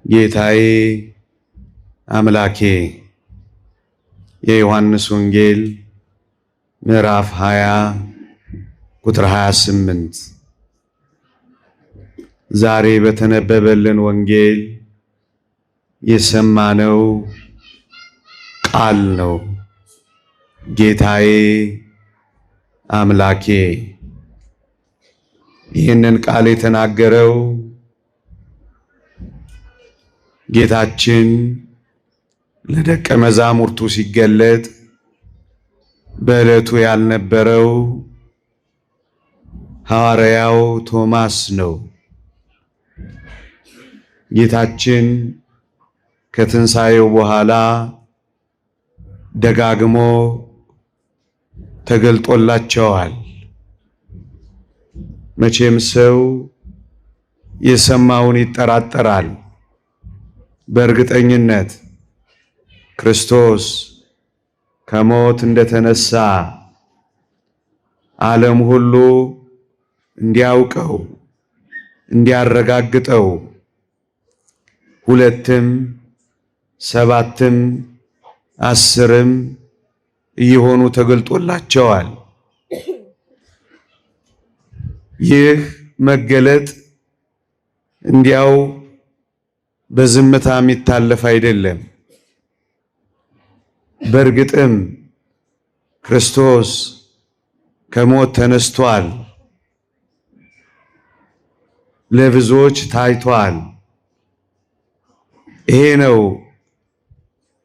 ጌታዬ አምላኬ። የዮሐንስ ወንጌል ምዕራፍ 20 ቁጥር 28። ዛሬ በተነበበልን ወንጌል የሰማነው ቃል ነው። ጌታዬ አምላኬ። ይህንን ቃል የተናገረው ጌታችን ለደቀ መዛሙርቱ ሲገለጥ በዕለቱ ያልነበረው ሐዋርያው ቶማስ ነው። ጌታችን ከትንሣኤው በኋላ ደጋግሞ ተገልጦላቸዋል። መቼም ሰው የሰማውን ይጠራጠራል። በእርግጠኝነት ክርስቶስ ከሞት እንደተነሳ ዓለም ሁሉ እንዲያውቀው እንዲያረጋግጠው 2ም 7ም 10ም እየሆኑ ተገልጦላቸዋል። ይህ መገለጥ እንዲያው በዝምታ የሚታለፍ አይደለም። በእርግጥም ክርስቶስ ከሞት ተነስቷል፣ ለብዙዎች ታይቷል። ይሄ ነው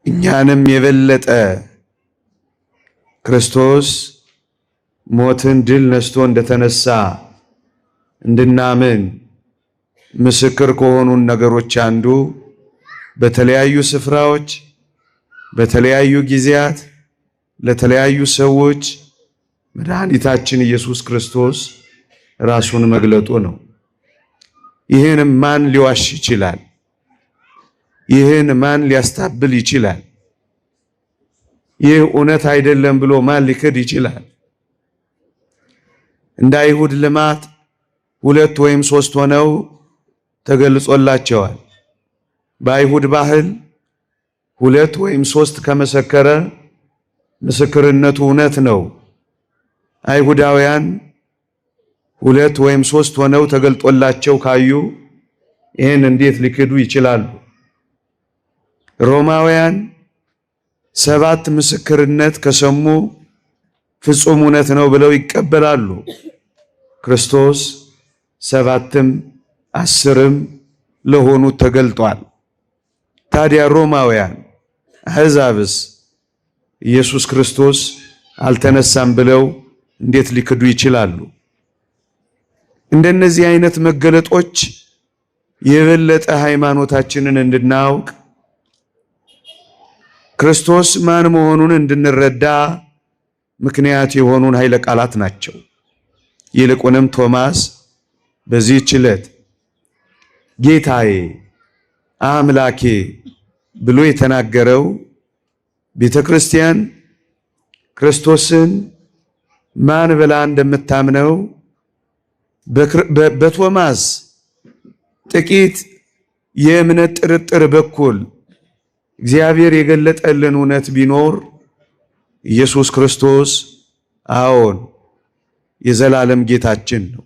እኛንም የበለጠ ክርስቶስ ሞትን ድል ነስቶ እንደተነሳ እንድናምን ምስክር ከሆኑን ነገሮች አንዱ በተለያዩ ስፍራዎች በተለያዩ ጊዜያት ለተለያዩ ሰዎች መድኃኒታችን ኢየሱስ ክርስቶስ ራሱን መግለጡ ነው። ይህን ማን ሊዋሽ ይችላል? ይህን ማን ሊያስታብል ይችላል? ይህ እውነት አይደለም ብሎ ማን ሊክድ ይችላል? እንደ አይሁድ ልማድ 2 ወይም 3 ሆነው ተገልጾላቸዋል። በአይሁድ ባህል 2 ወይም 3 ከመሰከረ ምስክርነቱ እውነት ነው። አይሁዳውያን 2 ወይም 3 ሆነው ተገልጦላቸው ካዩ ይህን እንዴት ሊክዱ ይችላሉ? ሮማውያን 7 ምስክርነት ከሰሙ ፍጹም እውነት ነው ብለው ይቀበላሉ። ክርስቶስ 7ም 10ም ለሆኑት ተገልጧል። ታዲያ ሮማውያን አሕዛብስ ኢየሱስ ክርስቶስ አልተነሳም ብለው እንዴት ሊክዱ ይችላሉ? እንደነዚህ አይነት መገለጦች የበለጠ ሃይማኖታችንን እንድናውቅ ክርስቶስ ማን መሆኑን እንድንረዳ ምክንያት የሆኑን ኃይለ ቃላት ናቸው። ይልቁንም ቶማስ በዚህች ዕለት ጌታዬ አምላኬ ብሎ የተናገረው ቤተ ክርስቲያን ክርስቶስን ማን ብላ እንደምታምነው በቶማስ ጥቂት የእምነት ጥርጥር በኩል እግዚአብሔር የገለጠልን እውነት ቢኖር ኢየሱስ ክርስቶስ አዎን የዘላለም ጌታችን ነው።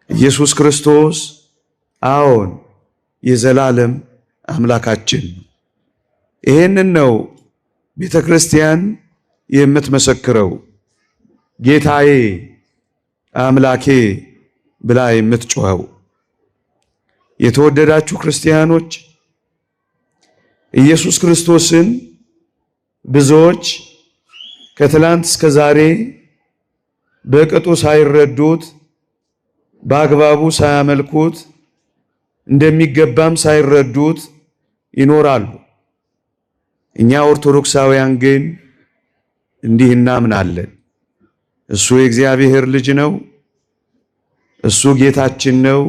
ኢየሱስ ክርስቶስ አዎን የዘላለም አምላካችን ነው። ይሄንን ነው ቤተ ክርስቲያን የምትመሰክረው። ጌታዬ አምላኬ ብላ የምትጮኸው። የተወደዳችሁ ክርስቲያኖች ኢየሱስ ክርስቶስን ብዙዎች ከትላንት እስከ ዛሬ በቅጡ ሳይረዱት በአግባቡ ሳያመልኩት እንደሚገባም ሳይረዱት ይኖራሉ። እኛ ኦርቶዶክሳውያን ግን እንዲህ እናምናለን። እሱ የእግዚአብሔር ልጅ ነው። እሱ ጌታችን ነው።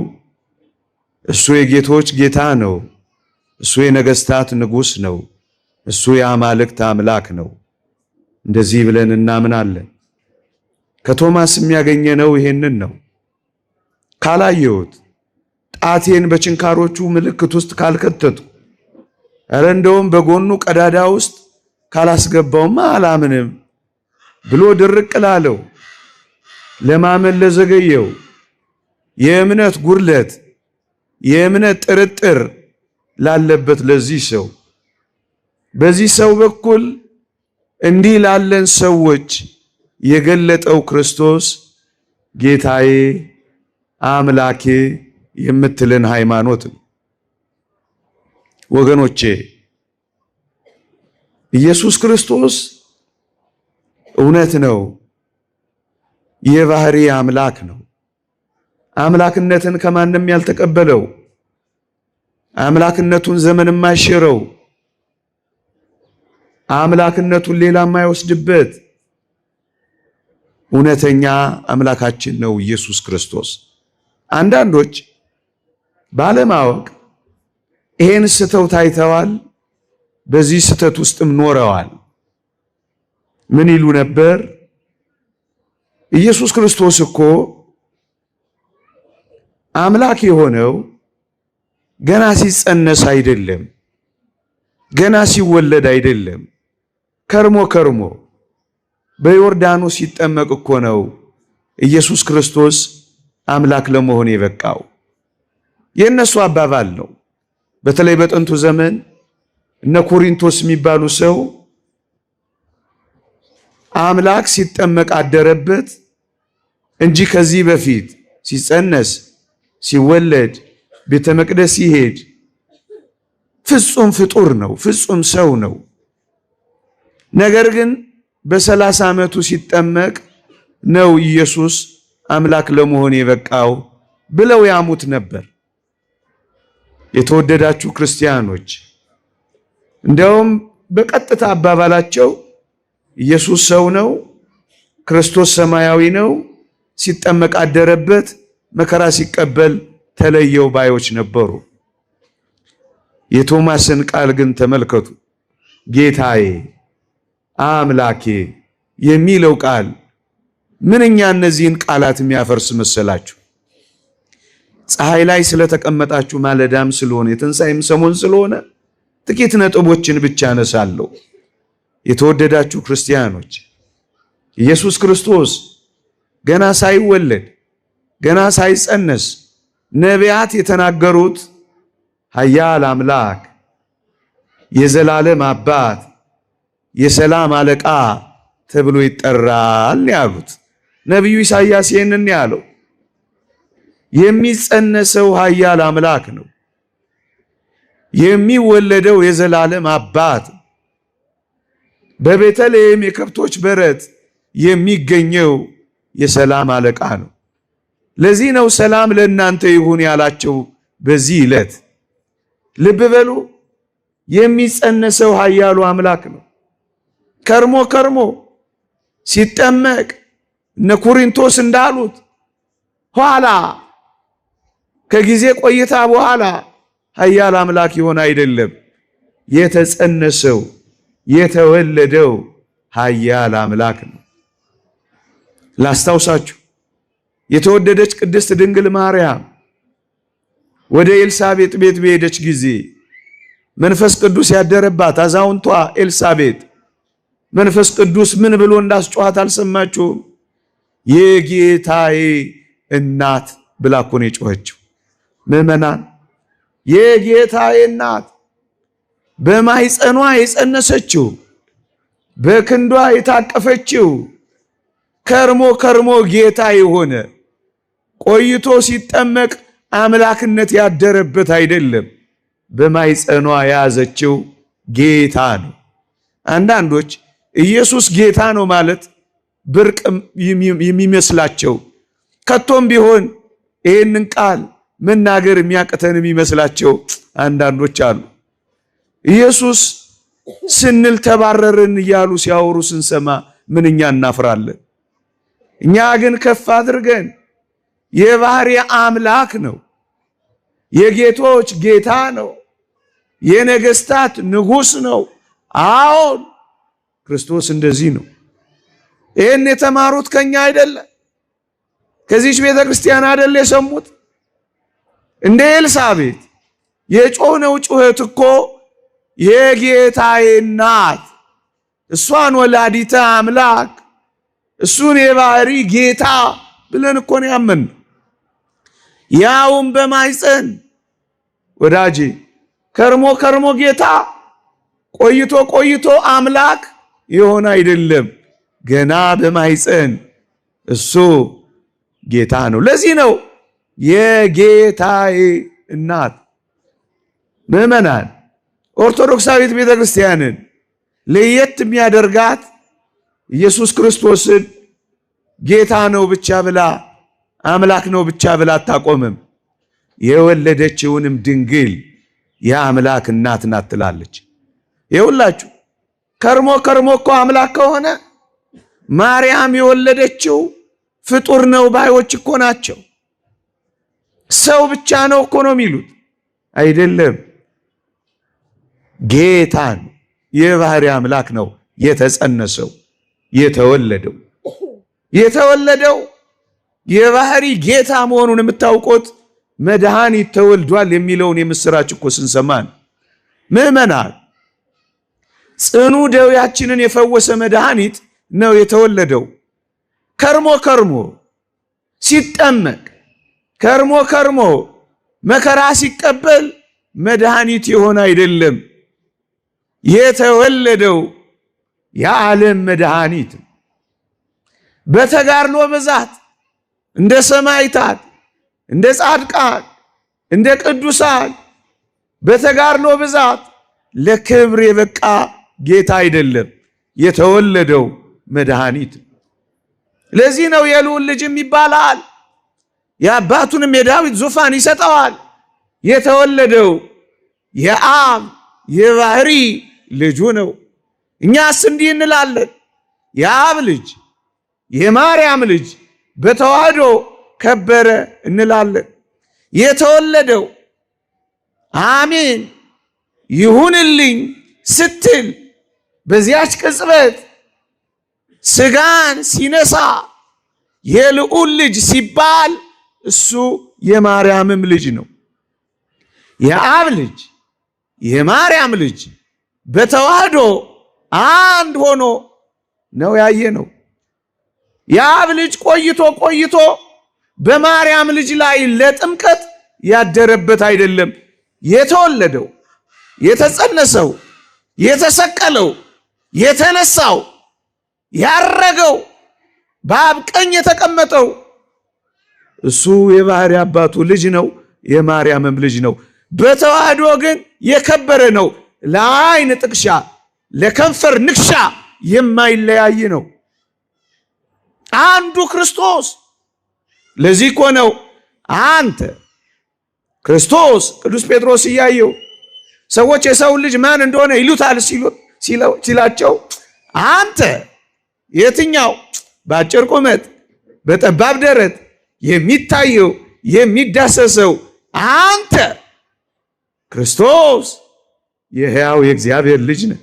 እሱ የጌቶች ጌታ ነው። እሱ የነገስታት ንጉሥ ነው። እሱ የአማልክት አምላክ ነው። እንደዚህ ብለን እናምናለን። ከቶማስ የሚያገኘነው ይሄንን ነው። ካላየሁት ጣቴን በችንካሮቹ ምልክት ውስጥ ካልከተቱ፣ ኧረ እንደውም በጎኑ ቀዳዳ ውስጥ ካላስገባውማ አላምንም ብሎ ድርቅ ላለው፣ ለማመን ለዘገየው፣ የእምነት ጉድለት የእምነት ጥርጥር ላለበት ለዚህ ሰው በዚህ ሰው በኩል እንዲህ ላለን ሰዎች የገለጠው ክርስቶስ ጌታዬ አምላኬ የምትልን ሃይማኖት ነው። ወገኖቼ ኢየሱስ ክርስቶስ እውነት ነው፣ የባህሪ አምላክ ነው። አምላክነትን ከማንም ያልተቀበለው፣ አምላክነቱን ዘመን የማይሽረው፣ አምላክነቱን ሌላ የማይወስድበት እውነተኛ አምላካችን ነው ኢየሱስ ክርስቶስ። አንዳንዶች ባለማወቅ ይሄን ስተው ታይተዋል፣ በዚህ ስተት ውስጥም ኖረዋል። ምን ይሉ ነበር? ኢየሱስ ክርስቶስ እኮ አምላክ የሆነው ገና ሲጸነስ አይደለም፣ ገና ሲወለድ አይደለም፣ ከርሞ በዮርዳኖስ ሲጠመቅ እኮ ነው ኢየሱስ ክርስቶስ አምላክ ለመሆን የበቃው። የእነሱ አባባል ነው። በተለይ በጥንቱ ዘመን እነ ኮሪንቶስ የሚባሉ ሰው አምላክ ሲጠመቅ አደረበት እንጂ ከዚህ በፊት ሲጸነስ ሲወለድ ቤተ መቅደስ ሲሄድ ፍጹም ፍጡር ነው፣ ፍጹም ሰው ነው። ነገር ግን በ30 ዓመቱ ሲጠመቅ ነው ኢየሱስ አምላክ ለመሆን የበቃው ብለው ያሙት ነበር። የተወደዳችሁ ክርስቲያኖች፣ እንደውም በቀጥታ አባባላቸው ኢየሱስ ሰው ነው፣ ክርስቶስ ሰማያዊ ነው፣ ሲጠመቅ አደረበት፣ መከራ ሲቀበል ተለየው ባዮች ነበሩ። የቶማስን ቃል ግን ተመልከቱ። ጌታዬ አምላኬ የሚለው ቃል ምንኛ እነዚህን ቃላት የሚያፈርስ መሰላችሁ? ፀሐይ ላይ ስለተቀመጣችሁ ማለዳም ስለሆነ የትንሣኤም ሰሞን ስለሆነ ጥቂት ነጥቦችን ብቻ አነሳለሁ። የተወደዳችሁ ክርስቲያኖች፣ ኢየሱስ ክርስቶስ ገና ሳይወለድ ገና ሳይጸነስ ነቢያት የተናገሩት ኃያል አምላክ፣ የዘላለም አባት፣ የሰላም አለቃ ተብሎ ይጠራል ያሉት ነቢዩ ኢሳይያስ ይህንን ያለው። የሚጸነሰው ኃያል አምላክ ነው። የሚወለደው የዘላለም አባት፣ በቤተልሔም የከብቶች በረት የሚገኘው የሰላም አለቃ ነው። ለዚህ ነው ሰላም ለእናንተ ይሁን ያላቸው በዚህ ዕለት። ልብ በሉ፣ የሚጸነሰው ኃያሉ አምላክ ነው። ከርሞ ሲጠመቅ እነ ኮሪንቶስ እንዳሉት ኋላ ከጊዜ ቆይታ በኋላ ኃያል አምላክ ይሆን አይደለም። የተጸነሰው የተወለደው ኃያል አምላክ ነው። ላስታውሳችሁ፣ የተወደደች ቅድስት ድንግል ማርያም ወደ ኤልሳቤጥ ቤት በሄደች ጊዜ መንፈስ ቅዱስ ያደረባት አዛውንቷ ኤልሳቤጥ መንፈስ ቅዱስ ምን ብሎ እንዳስጮኻት አልሰማችሁም? የጌታዬ እናት ብላ እኮ ነው የጮኸችው። ምዕመናን፣ የጌታዬ እናት በማኅፀኗ የጸነሰችው በክንዷ የታቀፈችው ከርሞ ጌታ የሆነ ቆይቶ ሲጠመቅ አምላክነት ያደረበት አይደለም፣ በማኅፀኗ የያዘችው ጌታ ነው። አንዳንዶች ኢየሱስ ጌታ ነው ማለት ብርቅ የሚመስላቸው፣ ከቶም ቢሆን ይህንን ቃል መናገር የሚያቅተን የሚመስላቸው አንዳንዶች አሉ። ኢየሱስ ስንል ተባረርን እያሉ ሲያወሩ ስንሰማ ምንኛ እናፍራለን። እኛ ግን ከፍ አድርገን የባህሪ አምላክ ነው፣ የጌቶች ጌታ ነው፣ የነገስታት ንጉሥ ነው። አዎን ክርስቶስ እንደዚህ ነው። ይህን የተማሩት ከኛ አይደለም፣ ከዚህች ቤተ ክርስቲያን አይደል የሰሙት። እንደ ኤልሳቤጥ የጮህነው ጩኸት እኮ የጌታዬ እናት እሷን ወላዲተ አምላክ እሱን የባህሪ ጌታ ብለን እኮ ነው ያመንነው። ያውም በማይፀን ወዳጄ ከርሞ ከርሞ ጌታ ቆይቶ ቆይቶ አምላክ የሆነ አይደለም። ገና በማይፀን እሱ ጌታ ነው። ለዚህ ነው የጌታዬ እናት። ምዕመናን ኦርቶዶክሳዊት ቤተክርስቲያንን ለየት የሚያደርጋት ኢየሱስ ክርስቶስን ጌታ ነው ብቻ ብላ አምላክ ነው ብቻ ብላ አታቆምም። የወለደችውንም ድንግል የአምላክ እናት ናት ትላለች። ይኸውላችሁ ከርሞ ከርሞ እኮ አምላክ ከሆነ ማርያም የወለደችው ፍጡር ነው ባዮች እኮ ናቸው። ሰው ብቻ ነው እኮ ነው የሚሉት። አይደለም፣ ጌታን የባህሪ አምላክ ነው የተጸነሰው የተወለደው የባህሪ ጌታ መሆኑን የምታውቁት መድኃኒት ተወልዷል የሚለውን የምስራች እኮ ስንሰማን። ምዕመናን ጽኑ ደዌያችንን የፈወሰ መድኃኒት ነው የተወለደው። ከርሞ ከርሞ ሲጠመቅ ከርሞ ከርሞ መከራ ሲቀበል መድኃኒት የሆነ አይደለም። የተወለደው የዓለም መድኃኒት በተጋድሎ ብዛት እንደ ሰማዕታት እንደ ጻድቃን እንደ ቅዱሳን በተጋድሎ ብዛት ለክብር የበቃ ጌታ አይደለም፣ የተወለደው መድኃኒት። ለዚህ ነው የልዑል ልጅም ይባላል፣ የአባቱንም የዳዊት ዙፋን ይሰጠዋል። የተወለደው የአብ የባህሪ ልጁ ነው። እኛስ እንዲህ እንላለን፣ የአብ ልጅ የማርያም ልጅ በተዋህዶ ከበረ እንላለን። የተወለደው አሜን ይሁንልኝ ስትል በዚያች ቅጽበት ስጋን ሲነሳ የልዑል ልጅ ሲባል እሱ የማርያምም ልጅ ነው። የአብ ልጅ የማርያም ልጅ በተዋህዶ አንድ ሆኖ ነው ያየነው። የአብ ልጅ ቆይቶ ቆይቶ በማርያም ልጅ ላይ ለጥምቀት ያደረበት አይደለም። የተወለደው የተጸነሰው የተሰቀለው የተነሳው ያረገው በአብ ቀኝ የተቀመጠው እሱ የባህሪ አባቱ ልጅ ነው፣ የማርያምም ልጅ ነው። በተዋህዶ ግን የከበረ ነው። ለዓይን ጥቅሻ ለከንፈር ንክሻ የማይለያይ ነው አንዱ ክርስቶስ። ለዚህ እኮ ነው አንተ ክርስቶስ ቅዱስ ጴጥሮስ እያየው ሰዎች የሰው ልጅ ማን እንደሆነ ይሉታል ሲላቸው አንተ የትኛው በአጭር ቁመት በጠባብ ደረት የሚታየው የሚዳሰሰው አንተ ክርስቶስ የሕያው የእግዚአብሔር ልጅ ነህ።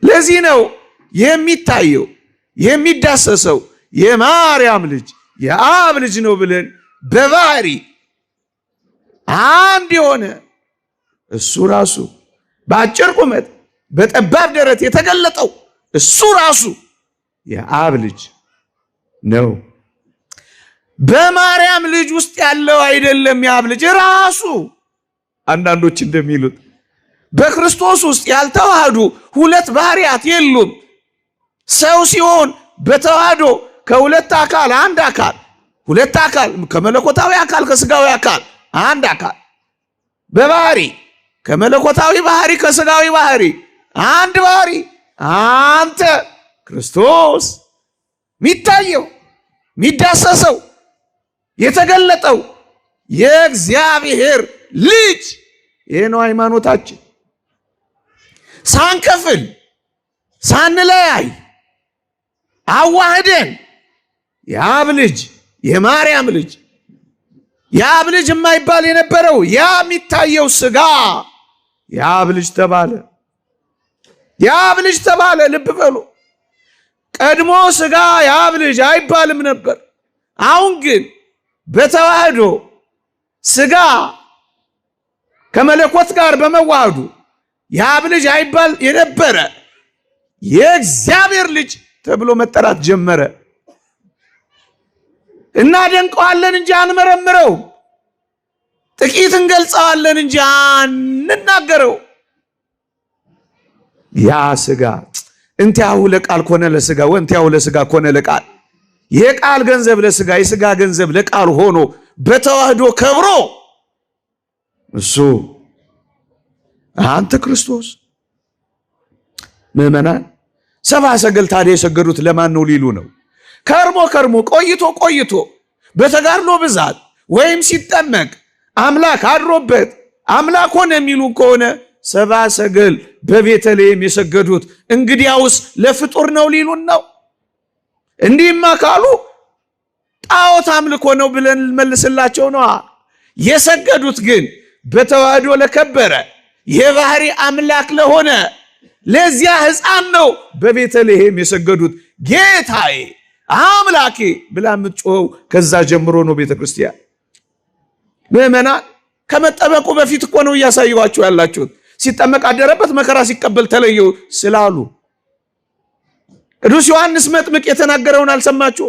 ለዚህ ነው የሚታየው የሚዳሰሰው የማርያም ልጅ የአብ ልጅ ነው ብለን በባህሪ አንድ የሆነ እሱ ራሱ በአጭር ቁመት በጠባብ ደረት የተገለጠው እሱ ራሱ የአብ ልጅ ነው። በማርያም ልጅ ውስጥ ያለው አይደለም የአብ ልጅ ራሱ። አንዳንዶች እንደሚሉት በክርስቶስ ውስጥ ያልተዋህዱ ሁለት ባህሪያት የሉም። ሰው ሲሆን በተዋህዶ ከሁለት አካል አንድ አካል፣ ሁለት አካል ከመለኮታዊ አካል ከስጋዊ አካል አንድ አካል፣ በባህሪ ከመለኮታዊ ባህሪ ከስጋዊ ባህሪ አንድ ባህሪ አንተ ክርስቶስ የሚታየው የሚዳሰሰው የተገለጠው የእግዚአብሔር ልጅ። ይሄ ነው ሃይማኖታችን። ሳንከፍል ሳንለያይ አዋህደን የአብ ልጅ የማርያም ልጅ የአብ ልጅ የማይባል የነበረው ያ የሚታየው ስጋ የአብ ልጅ ተባለ። የአብ ልጅ ተባለ። ልብ በሉ። ቀድሞ ስጋ የአብ ልጅ አይባልም ነበር። አሁን ግን በተዋህዶ ስጋ ከመለኮት ጋር በመዋሃዱ የአብ ልጅ አይባል የነበረ የእግዚአብሔር ልጅ ተብሎ መጠራት ጀመረ። እናደንቀዋለን እንጂ አንመረምረው፣ ጥቂት እንገልጸዋለን እንጂ አንናገረው። ያ ስጋ እንቲያሁ ለቃል ኮነ ለስጋ ወንቲያሁ ለስጋ ኮነ ለቃል፣ የቃል ገንዘብ ለስጋ የስጋ ገንዘብ ለቃል ሆኖ በተዋህዶ ከብሮ እሱ አንተ ክርስቶስ። ምዕመናን ሰብአ ሰገል ታዲያ የሰገዱት ለማን ነው ሊሉ ነው? ከርሞ ቆይቶ በተጋድሎ ብዛት ወይም ሲጠመቅ አምላክ አድሮበት አምላክ ሆነ የሚሉ ከሆነ ሰብአ ሰገል በቤተልሔም የሰገዱት እንግዲያውስ ለፍጡር ነው ሊሉን ነው? እንዲህማ ካሉ ጣዖት አምልኮ ነው ብለን መልስላቸው ነዋ። የሰገዱት ግን በተዋህዶ ለከበረ የባህሪ አምላክ ለሆነ ለዚያ ሕፃን ነው በቤተልሔም የሰገዱት። ጌታዬ አምላኬ ብላ የምትጮኸው ከዛ ጀምሮ ነው ቤተክርስቲያን። ምዕመናን ከመጠመቁ በፊት እኮ ነው እያሳየኋችሁ ያላችሁት። ሲጠመቅ አደረበት መከራ ሲቀበል ተለየው ስላሉ ቅዱስ ዮሐንስ መጥምቅ የተናገረውን አልሰማችሁ?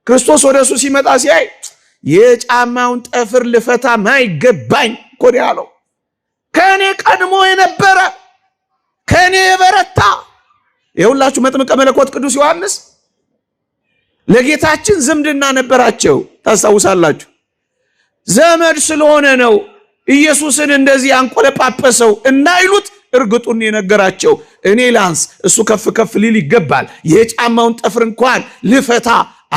ክርስቶስ ወደ እሱ ሲመጣ ሲያይ የጫማውን ጠፍር ልፈታ ማይገባኝ እኮ ነው ያለው። ከእኔ ቀድሞ የነበረ ከእኔ የበረታ። የሁላችሁ መጥምቀ መለኮት ቅዱስ ዮሐንስ ለጌታችን ዝምድና ነበራቸው፣ ታስታውሳላችሁ። ዘመድ ስለሆነ ነው ኢየሱስን እንደዚህ አንቆለጳጰሰው እናይሉት እርግጡን የነገራቸው። እኔ ላንስ እሱ ከፍ ከፍ ሊል ይገባል፣ የጫማውን ጠፍር እንኳን ልፈታ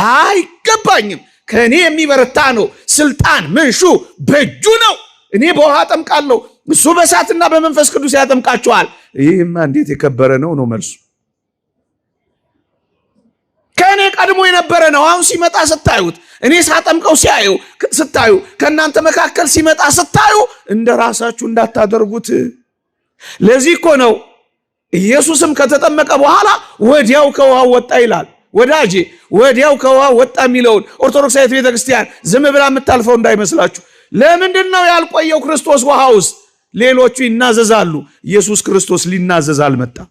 አይገባኝም። ከእኔ የሚበረታ ነው፣ ስልጣን መንሹ በእጁ ነው። እኔ በውሃ አጠምቃለሁ፣ እሱ በእሳትና በመንፈስ ቅዱስ ያጠምቃችኋል። ይህማ እንዴት የከበረ ነው ነው መልሱ። ከእኔ ቀድሞ የነበረ ነው። አሁን ሲመጣ ስታዩት፣ እኔ ሳጠምቀው ስታዩ፣ ከእናንተ መካከል ሲመጣ ስታዩ እንደ ራሳችሁ እንዳታደርጉት። ለዚህ እኮ ነው ኢየሱስም ከተጠመቀ በኋላ ወዲያው ከውሃ ወጣ ይላል። ወዳጄ ወዲያው ከውሃ ወጣ የሚለውን ኦርቶዶክሳዊት ቤተክርስቲያን ዝም ብላ የምታልፈው እንዳይመስላችሁ። ለምንድን ነው ያልቆየው ክርስቶስ ውሃ ውስጥ? ሌሎቹ ይናዘዛሉ፣ ኢየሱስ ክርስቶስ ሊናዘዝ አልመጣም።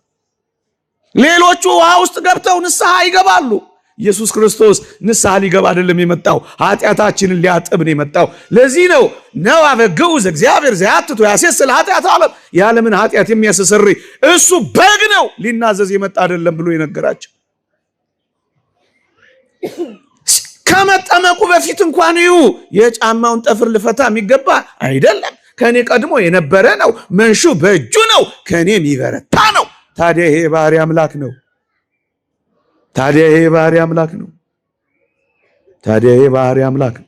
ሌሎቹ ውሃ ውስጥ ገብተው ንስሐ ይገባሉ። ኢየሱስ ክርስቶስ ንስሐ ሊገባ አይደለም የመጣው፣ ኃጢአታችንን ሊያጥብ ነው የመጣው። ለዚህ ነው ነው አበግዑ ዘእግዚአብሔር ዘያትቱ ያሴስል ኃጢአት ዓለም፣ የዓለምን ኃጢአት የሚያስተሰርይ እሱ በግ ነው፣ ሊናዘዝ የመጣ አይደለም ብሎ የነገራቸው። ከመጠመቁ በፊት እንኳን የጫማውን ጠፍር ልፈታ የሚገባ አይደለም፣ ከኔ ቀድሞ የነበረ ነው፣ መንሹ በእጁ ነው፣ ከኔ የሚበረታ ነው። ታዲያ ይሄ ባህሪ አምላክ ነው። ታዲያ ይሄ ባህሪ አምላክ ነው። ታዲያ ይሄ ባህሪ አምላክ ነው።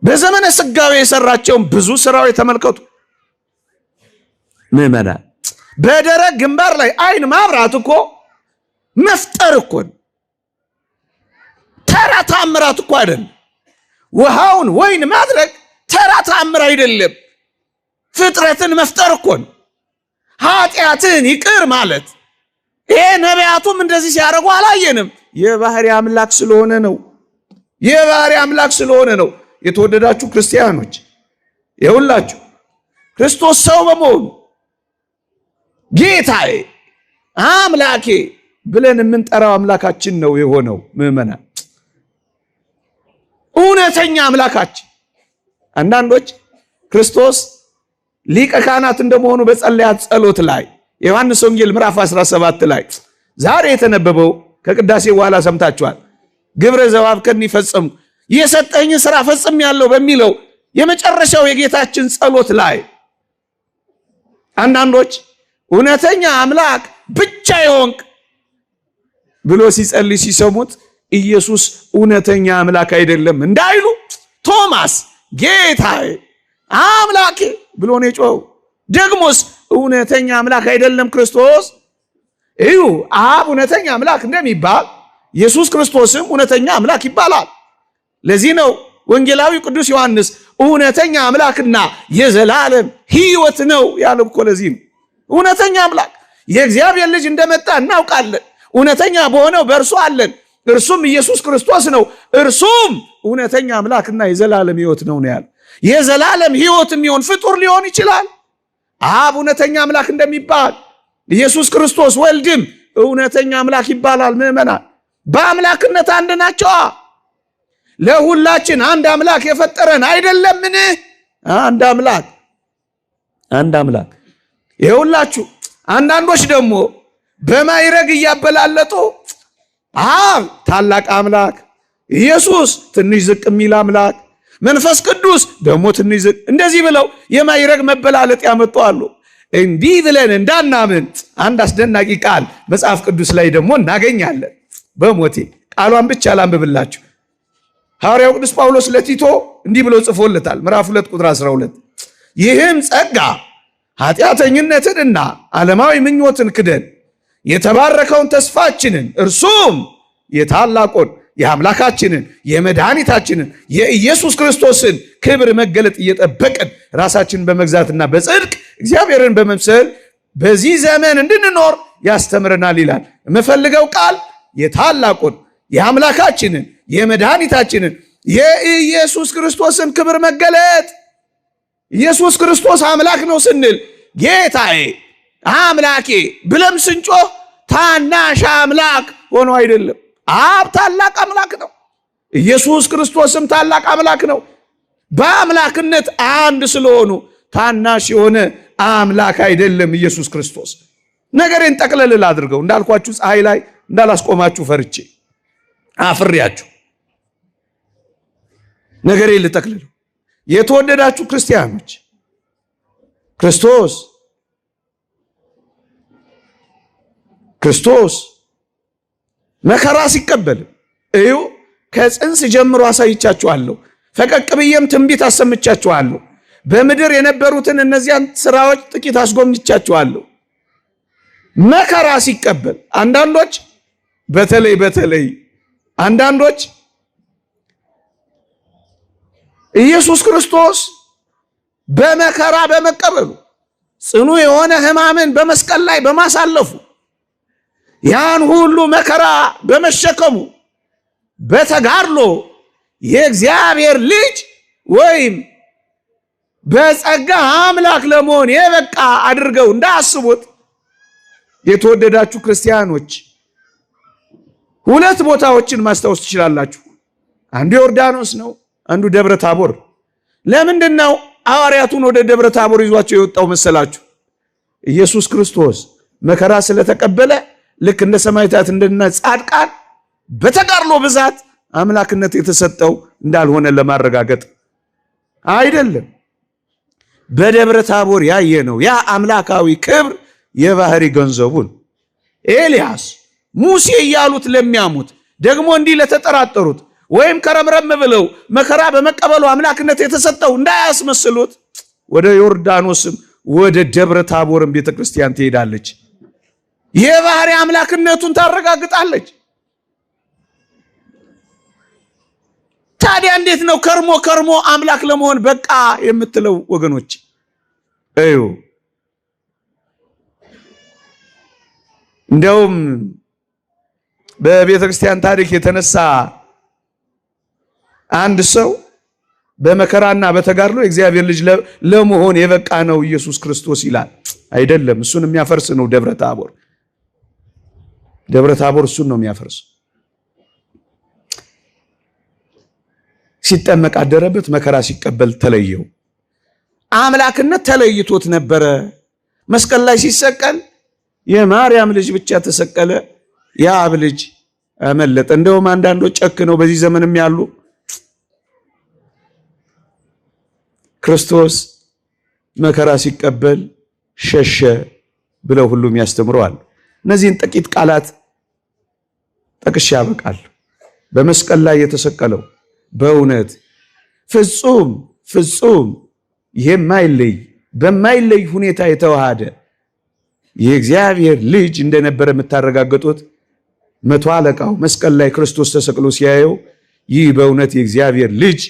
በዘመነ ስጋዌ የሰራቸውን ብዙ ስራዎች ተመልከቱ ምዕመናን። በደረቅ ግንባር ላይ አይን ማብራት እኮ መፍጠር እኮ ተራ ተአምራት እኮ አይደለም። ውሃውን ወይን ማድረግ ተራ ተአምር አይደለም። ፍጥረትን መፍጠር እኮ ነው። ኃጢአትን ይቅር ማለት። ይሄ ነቢያቱም እንደዚህ ሲያደርጉ አላየንም። የባህሪ አምላክ ስለሆነ ነው። የባህሪ አምላክ ስለሆነ ነው። የተወደዳችሁ ክርስቲያኖች የሁላችሁ ክርስቶስ ሰው በመሆኑ ጌታዬ አምላኬ ብለን የምንጠራው አምላካችን ነው የሆነው። ምዕመናን እውነተኛ አምላካችን። አንዳንዶች ክርስቶስ ሊቀ ካህናት እንደመሆኑ በጸለያት ጸሎት ላይ የዮሐንስ ወንጌል ምዕራፍ 17 ላይ ዛሬ የተነበበው ከቅዳሴ በኋላ ሰምታችኋል። ግብረ ዘዋብከኒ ፈጽም የሰጠኝ ሥራ ፈጽም ያለው በሚለው የመጨረሻው የጌታችን ጸሎት ላይ አንዳንዶች እውነተኛ አምላክ ብቻ ይሆንክ ብሎ ሲጸልይ ሲሰሙት ኢየሱስ እውነተኛ አምላክ አይደለም እንዳይሉ ቶማስ ጌታዬ አምላኬ ብሎ ነው የጮኸው። ደግሞስ እውነተኛ አምላክ አይደለም ክርስቶስ? እዩ አብ እውነተኛ አምላክ እንደሚባል ኢየሱስ ክርስቶስም እውነተኛ አምላክ ይባላል። ለዚህ ነው ወንጌላዊ ቅዱስ ዮሐንስ እውነተኛ አምላክና የዘላለም ሕይወት ነው ያለው እኮ። ለዚህ ነው እውነተኛ አምላክ የእግዚአብሔር ልጅ እንደመጣ እናውቃለን። እውነተኛ በሆነው በእርሱ አለን፣ እርሱም ኢየሱስ ክርስቶስ ነው። እርሱም እውነተኛ አምላክና የዘላለም ሕይወት ነው ያለው። የዘላለም ሕይወት የሚሆን ፍጡር ሊሆን ይችላል። አብ እውነተኛ አምላክ እንደሚባል ኢየሱስ ክርስቶስ ወልድም እውነተኛ አምላክ ይባላል። ምዕመናን በአምላክነት አንድ ናቸው። ለሁላችን አንድ አምላክ የፈጠረን አይደለምን? አንድ አምላክ ይኸውላችሁ። አንዳንዶች ደግሞ በማይረግ እያበላለጡ አብ ታላቅ አምላክ፣ ኢየሱስ ትንሽ ዝቅ የሚል አምላክ፣ መንፈስ ቅዱስ ደግሞ ትንሽ ዝቅ፣ እንደዚህ ብለው የማይረግ መበላለጥ ያመጣሉ። እንዲህ ብለን እንዳናምን አንድ አስደናቂ ቃል መጽሐፍ ቅዱስ ላይ ደግሞ እናገኛለን። በሞቴ ቃሏን ብቻ ላንብብላችሁ። ሐዋርያው ቅዱስ ጳውሎስ ለቲቶ እንዲህ ብሎ ጽፎለታል። ምዕራፍ 2 ቁጥር 12 ይህም ጸጋ ኃጢአተኝነትንና ዓለማዊ ምኞትን ክደን የተባረከውን ተስፋችንን እርሱም የታላቁን የአምላካችንን የመድኃኒታችንን የኢየሱስ ክርስቶስን ክብር መገለጥ እየጠበቅን ራሳችንን በመግዛትና በጽድቅ እግዚአብሔርን በመምሰል በዚህ ዘመን እንድንኖር ያስተምረናል ይላል። የምፈልገው ቃል የታላቁን የአምላካችንን የመድኃኒታችንን የኢየሱስ ክርስቶስን ክብር መገለጥ። ኢየሱስ ክርስቶስ አምላክ ነው ስንል ጌታዬ አምላኬ ብለም ስንጮህ ታናሽ አምላክ ሆኖ አይደለም። አብ ታላቅ አምላክ ነው። ኢየሱስ ክርስቶስም ታላቅ አምላክ ነው። በአምላክነት አንድ ስለሆኑ ታናሽ የሆነ አምላክ አይደለም ኢየሱስ ክርስቶስ። ነገሬን ጠቅለል አድርገው እንዳልኳችሁ ፀሐይ ላይ እንዳላስቆማችሁ ፈርቼ አፍሬያችሁ ነገሬን ልጠቅልለው። የተወደዳችሁ ክርስቲያኖች ክርስቶስ መከራ ሲቀበል እዩ። ከጽንስ ጀምሮ አሳይቻችኋለሁ፣ ፈቀቅ ብዬም ትንቢት አሰምቻችኋለሁ። በምድር የነበሩትን እነዚያን ስራዎች ጥቂት አስጎብኝቻችኋለሁ። መከራ ሲቀበል አንዳንዶች በተለይ አንዳንዶች ኢየሱስ ክርስቶስ በመከራ በመቀበሉ ጽኑ የሆነ ሕማምን በመስቀል ላይ በማሳለፉ ያን ሁሉ መከራ በመሸከሙ በተጋድሎ የእግዚአብሔር ልጅ ወይም በጸጋ አምላክ ለመሆን የበቃ አድርገው እንዳያስቡት። የተወደዳችሁ ክርስቲያኖች ሁለት ቦታዎችን ማስታወስ ትችላላችሁ። አንዱ ዮርዳኖስ ነው፣ አንዱ ደብረ ታቦር። ለምንድን ነው ሐዋርያቱን ወደ ደብረ ታቦር ይዟቸው የወጣው መሰላችሁ? ኢየሱስ ክርስቶስ መከራ ስለተቀበለ ልክ እንደ ሰማዕታት እንደነ ጻድቃን በተጋድሎ ብዛት አምላክነት የተሰጠው እንዳልሆነ ለማረጋገጥ አይደለም። በደብረ ታቦር ያየነው ያ አምላካዊ ክብር የባህሪ ገንዘቡን ኤልያስ ሙሴ እያሉት ለሚያሙት ደግሞ እንዲህ ለተጠራጠሩት ወይም ከረምረም ብለው መከራ በመቀበሉ አምላክነት የተሰጠው እንዳያስመስሉት ወደ ዮርዳኖስም ወደ ደብረ ታቦርም ቤተክርስቲያን ትሄዳለች። የባህሪ አምላክነቱን ታረጋግጣለች። ታዲያ እንዴት ነው ከርሞ አምላክ ለመሆን በቃ የምትለው? ወገኖች እዩ። እንደውም በቤተክርስቲያን ታሪክ የተነሳ አንድ ሰው በመከራና በተጋድሎ የእግዚአብሔር ልጅ ለመሆን የበቃ ነው ኢየሱስ ክርስቶስ ይላል። አይደለም፣ እሱን የሚያፈርስ ነው ደብረ ታቦር። ደብረ ታቦር እሱን ነው የሚያፈርስ። ሲጠመቅ አደረበት፣ መከራ ሲቀበል ተለየው። አምላክነት ተለይቶት ነበረ። መስቀል ላይ ሲሰቀል የማርያም ልጅ ብቻ ተሰቀለ፣ የአብ ልጅ አመለጠ። እንደውም አንዳንዶች ጨክነው በዚህ ዘመንም ያሉ ክርስቶስ መከራ ሲቀበል ሸሸ ብለው ሁሉም ያስተምረዋል። እነዚህን ጥቂት ቃላት ጠቅሼ ያበቃል። በመስቀል ላይ የተሰቀለው በእውነት ፍጹም የማይለይ በማይለይ ሁኔታ የተዋሃደ የእግዚአብሔር ልጅ እንደነበረ የምታረጋግጡት መቶ አለቃው መስቀል ላይ ክርስቶስ ተሰቅሎ ሲያየው ይህ በእውነት የእግዚአብሔር ልጅ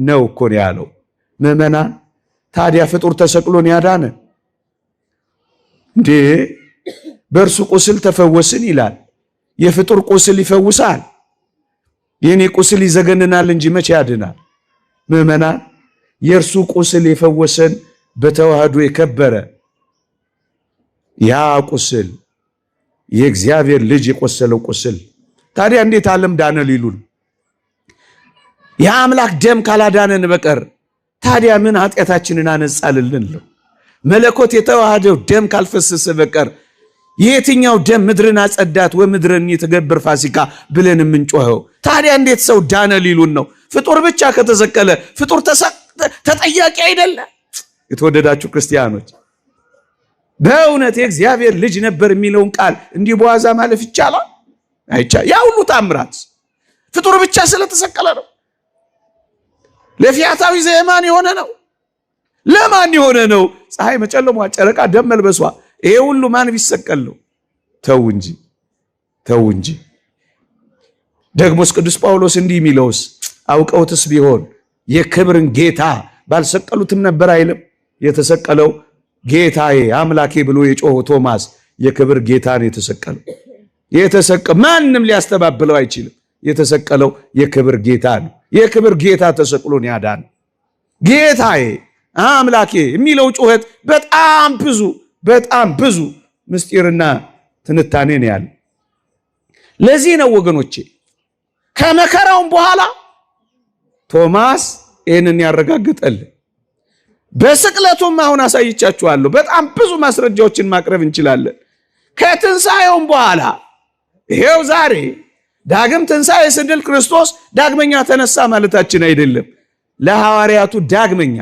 ነው እኮ ነው ያለው። ምዕመናን ታዲያ ፍጡር ተሰቅሎን ያዳነ እንዴ? በእርሱ ቁስል ተፈወስን ይላል። የፍጡር ቁስል ይፈውሳል። የኔ ቁስል ይዘገንናል እንጂ መቼ ያድናል? ምዕመናን የእርሱ ቁስል የፈወሰን በተዋህዶ የከበረ ያ ቁስል የእግዚአብሔር ልጅ የቆሰለው ቁስል ታዲያ እንዴት ዓለም ዳነ ሊሉን? የአምላክ ደም ካላዳነን በቀር ታዲያ ምን ኃጢአታችንን አነጻልልን ነው? መለኮት የተዋሃደው ደም ካልፈሰሰ በቀር የትኛው ደም ምድርን አጸዳት ወምድርን የተገብር ፋሲካ ብለን የምንጮኸው? ታዲያ እንዴት ሰው ዳነ ሊሉን ነው? ፍጡር ብቻ ከተሰቀለ ፍጡር ተጠያቂ አይደለ? የተወደዳችሁ ክርስቲያኖች በእውነት የእግዚአብሔር ልጅ ነበር የሚለውን ቃል እንዲህ በዋዛ ማለፍ ይቻላል? አይቻልም። ያ ሁሉ ታምራት ፍጡር ብቻ ስለተሰቀለ ነው። ለፊያታዊ ዘየማን የሆነ ነው። ለማን የሆነ ነው? ፀሐይ መጨለሟ፣ ጨረቃ ደም መልበሷ፣ ይሄ ሁሉ ማን ቢሰቀል ነው? ተው እንጂ ተው እንጂ። ደግሞስ ቅዱስ ጳውሎስ እንዲህ የሚለውስ አውቀውትስ ቢሆን የክብርን ጌታ ባልሰቀሉትም ነበር አይልም? የተሰቀለው ጌታዬ አምላኬ ብሎ የጮኸው ቶማስ የክብር ጌታ ነው የተሰቀለው። ማንም ሊያስተባብለው አይችልም። የተሰቀለው የክብር ጌታ ነው። የክብር ጌታ ተሰቅሎን ያዳን ጌታዬ አምላኬ የሚለው ጩኸት በጣም ብዙ ምስጢርና ትንታኔ ነው ያለ። ለዚህ ነው ወገኖቼ ከመከራውም በኋላ ቶማስ ይህንን ያረጋግጠልን። በስቅለቱም አሁን አሳይቻችኋለሁ። በጣም ብዙ ማስረጃዎችን ማቅረብ እንችላለን። ከትንሣኤውም በኋላ ይሄው ዛሬ ዳግም ትንሣኤ ስንል ክርስቶስ ዳግመኛ ተነሳ ማለታችን አይደለም። ለሐዋርያቱ ዳግመኛ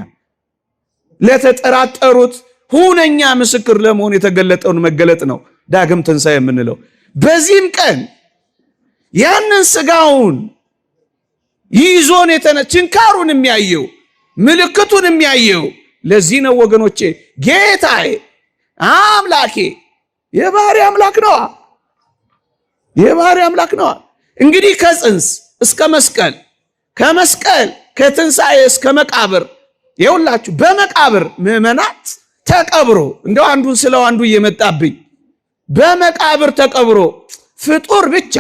ለተጠራጠሩት ሁነኛ ምስክር ለመሆን የተገለጠውን መገለጥ ነው ዳግም ትንሣኤ የምንለው። በዚህም ቀን ያንን ስጋውን ይዞን ችንካሩን የሚያየው ምልክቱን የሚያየው ለዚህ ነው ወገኖቼ። ጌታዬ አምላኬ የባህሪ አምላክ ነዋ፣ የባህሪ አምላክ ነዋ። እንግዲህ ከጽንስ እስከ መስቀል፣ ከመስቀል ከትንሣኤ እስከ መቃብር የሁላችሁ በመቃብር ምዕመናት ተቀብሮ እንደው አንዱን ስለው አንዱ እየመጣብኝ በመቃብር ተቀብሮ ፍጡር ብቻ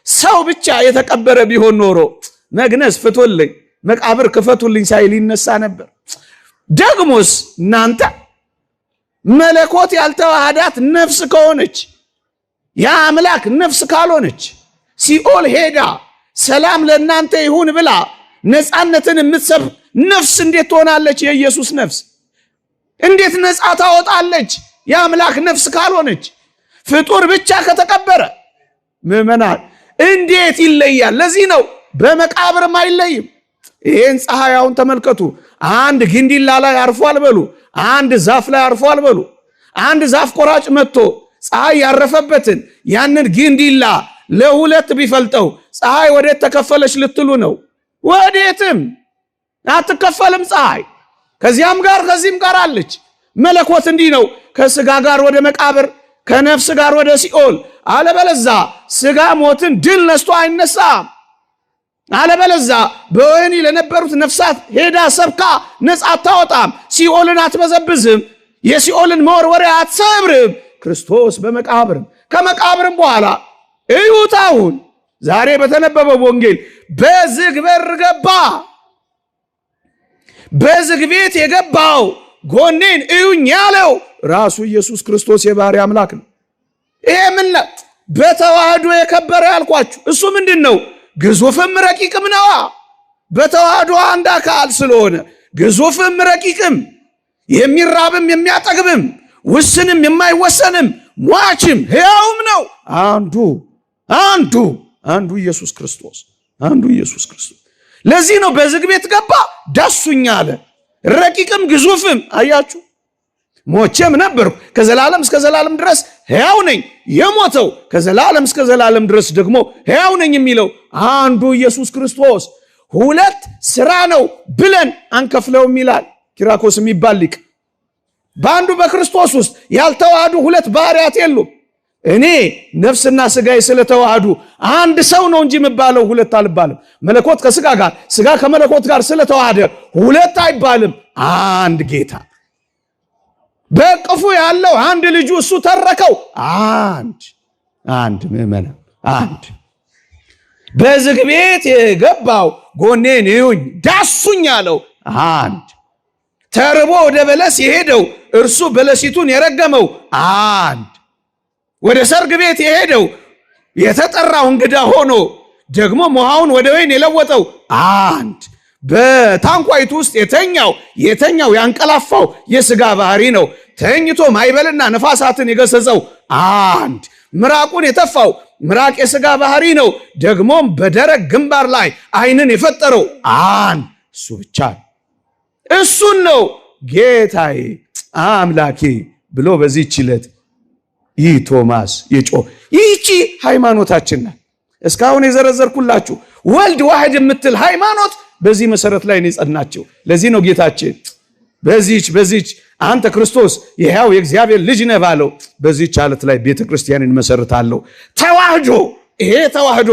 ሰው ብቻ የተቀበረ ቢሆን ኖሮ መግነዝ ፍቱልኝ መቃብር ክፈቱልኝ ሳይል ይነሳ ነበር። ደግሞስ እናንተ መለኮት ያልተዋሃዳት ነፍስ ከሆነች የአምላክ ነፍስ ካልሆነች ሲኦል ሄዳ ሰላም ለእናንተ ይሁን ብላ ነፃነትን የምትሰብክ ነፍስ እንዴት ትሆናለች? የኢየሱስ ነፍስ እንዴት ነፃ ታወጣለች? የአምላክ ነፍስ ካልሆነች ፍጡር ብቻ ከተቀበረ ምዕመናን እንዴት ይለያል? ለዚህ ነው በመቃብርም አይለይም። ይሄን ፀሐያውን ተመልከቱ። አንድ ግንዲላ ላይ አርፏል በሉ፣ አንድ ዛፍ ላይ አርፏል በሉ። አንድ ዛፍ ቆራጭ መጥቶ ፀሐይ ያረፈበትን ያንን ግንዲላ ለሁለት ቢፈልጠው ፀሐይ ወዴት ተከፈለች ልትሉ ነው? ወዴትም አትከፈልም ፀሐይ። ከዚያም ጋር ከዚህም ጋር አለች። መለኮት እንዲህ ነው፣ ከስጋ ጋር ወደ መቃብር፣ ከነፍስ ጋር ወደ ሲኦል። አለበለዛ ስጋ ሞትን ድል ነስቶ አይነሳም። አለበለዛ በወህኒ ለነበሩት ነፍሳት ሄዳ ሰብካ ነፃ አታወጣም። ሲኦልን አትበዘብዝም። የሲኦልን መወርወሪያ አትሰብርም። ክርስቶስ በመቃብርም ከመቃብርም በኋላ እዩት። አሁን ዛሬ በተነበበው ወንጌል በዝግ በር ገባ። በዝግ ቤት የገባው ጎኔን እዩኝ ያለው ራሱ ኢየሱስ ክርስቶስ የባህሪ አምላክ ነው። ይሄ ምን በተዋህዶ የከበረ ያልኳችሁ እሱ ምንድን ነው? ግዙፍም ረቂቅም ነዋ። በተዋህዶ አንድ አካል ስለሆነ ግዙፍም ረቂቅም የሚራብም የሚያጠግብም ውስንም የማይወሰንም ሟችም ሕያውም ነው። አንዱ ኢየሱስ ክርስቶስ፣ አንዱ ኢየሱስ ክርስቶስ። ለዚህ ነው በዝግ ቤት ገባ ዳሱኝ አለ። ረቂቅም ግዙፍም አያችሁ። ሞቼም ነበርኩ ከዘላለም እስከ ዘላለም ድረስ ሕያው ነኝ። የሞተው ከዘላለም እስከ ዘላለም ድረስ ደግሞ ሕያው ነኝ የሚለው አንዱ ኢየሱስ ክርስቶስ ሁለት ስራ ነው ብለን አንከፍለውም ይላል ኪራኮስ የሚባል ሊቅ። በአንዱ በክርስቶስ ውስጥ ያልተዋሃዱ ሁለት ባህሪያት የሉም። እኔ ነፍስና ስጋዬ ስለተዋሃዱ አንድ ሰው ነው እንጂ የምባለው ሁለት አልባልም። መለኮት ከስጋ ጋር፣ ስጋ ከመለኮት ጋር ስለተዋሃደ ሁለት አይባልም። አንድ ጌታ በቅፉ ያለው አንድ ልጁ እሱ ተረከው አንድ ምዕመና አንድ። በዝግ ቤት የገባው ጎኔን እዩኝ ዳሱኝ ያለው ተርቦ ወደ በለስ የሄደው እርሱ በለሲቱን የረገመው አንድ፣ ወደ ሰርግ ቤት የሄደው የተጠራው እንግዳ ሆኖ ደግሞ ውሃውን ወደ ወይን የለወጠው አንድ፣ በታንኳይቱ ውስጥ የተኛው ያንቀላፋው የሥጋ ባህሪ ነው። ተኝቶ ማይበልና ነፋሳትን የገሰጸው አንድ፣ ምራቁን የተፋው ምራቅ የሥጋ ባህሪ ነው። ደግሞም በደረቅ ግንባር ላይ ዓይንን የፈጠረው አንድ እሱ ብቻ ነው። እሱን ነው ጌታዬ አምላኬ ብሎ በዚህች ዕለት ይህ ቶማስ የጮህ። ይህቺ ሃይማኖታችን ናት። እስካሁን የዘረዘርኩላችሁ ወልድ ዋህድ የምትል ሃይማኖት በዚህ መሰረት ላይ ነው የጸናቸው። ለዚህ ነው ጌታችን በዚህች አንተ ክርስቶስ የሕያው የእግዚአብሔር ልጅ ነህ ባለው በዚህች ዓለት ላይ ቤተ ክርስቲያንን መሰረታለሁ። ተዋህዶ፣ ይሄ ተዋህዶ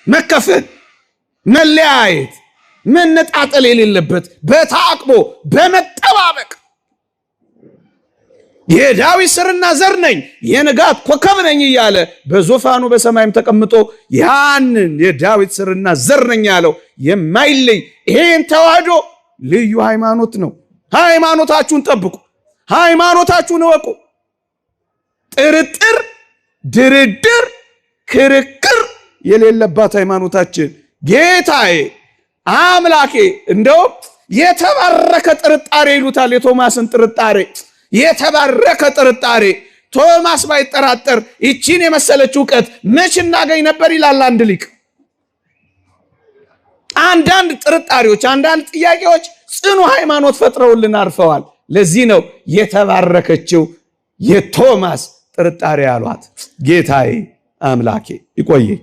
መከፈል፣ መለያየት፣ መነጣጠል የሌለበት በታቅቦ በመጠባበቅ የዳዊት ስርና ዘር ነኝ የንጋት ኮከብ ነኝ እያለ በዙፋኑ በሰማይም ተቀምጦ ያንን የዳዊት ስርና ዘር ነኝ ያለው የማይለይ ይሄን ተዋህዶ ልዩ ሃይማኖት ነው። ሃይማኖታችሁን ጠብቁ፣ ሃይማኖታችሁን እወቁ። ጥርጥር፣ ድርድር፣ ክርክር የሌለባት ሃይማኖታችን ጌታዬ አምላኬ። እንደውም የተባረከ ጥርጣሬ ይሉታል የቶማስን ጥርጣሬ። የተባረከ ጥርጣሬ ቶማስ ባይጠራጠር ይቺን የመሰለች ዕውቀት መች እናገኝ ነበር ይላል አንድ ሊቅ። አንዳንድ ጥርጣሬዎች፣ አንዳንድ ጥያቄዎች ጽኑ ሃይማኖት ፈጥረውልን አርፈዋል። ለዚህ ነው የተባረከችው የቶማስ ጥርጣሬ ያሏት። ጌታዬ አምላኬ። ይቆየኝ።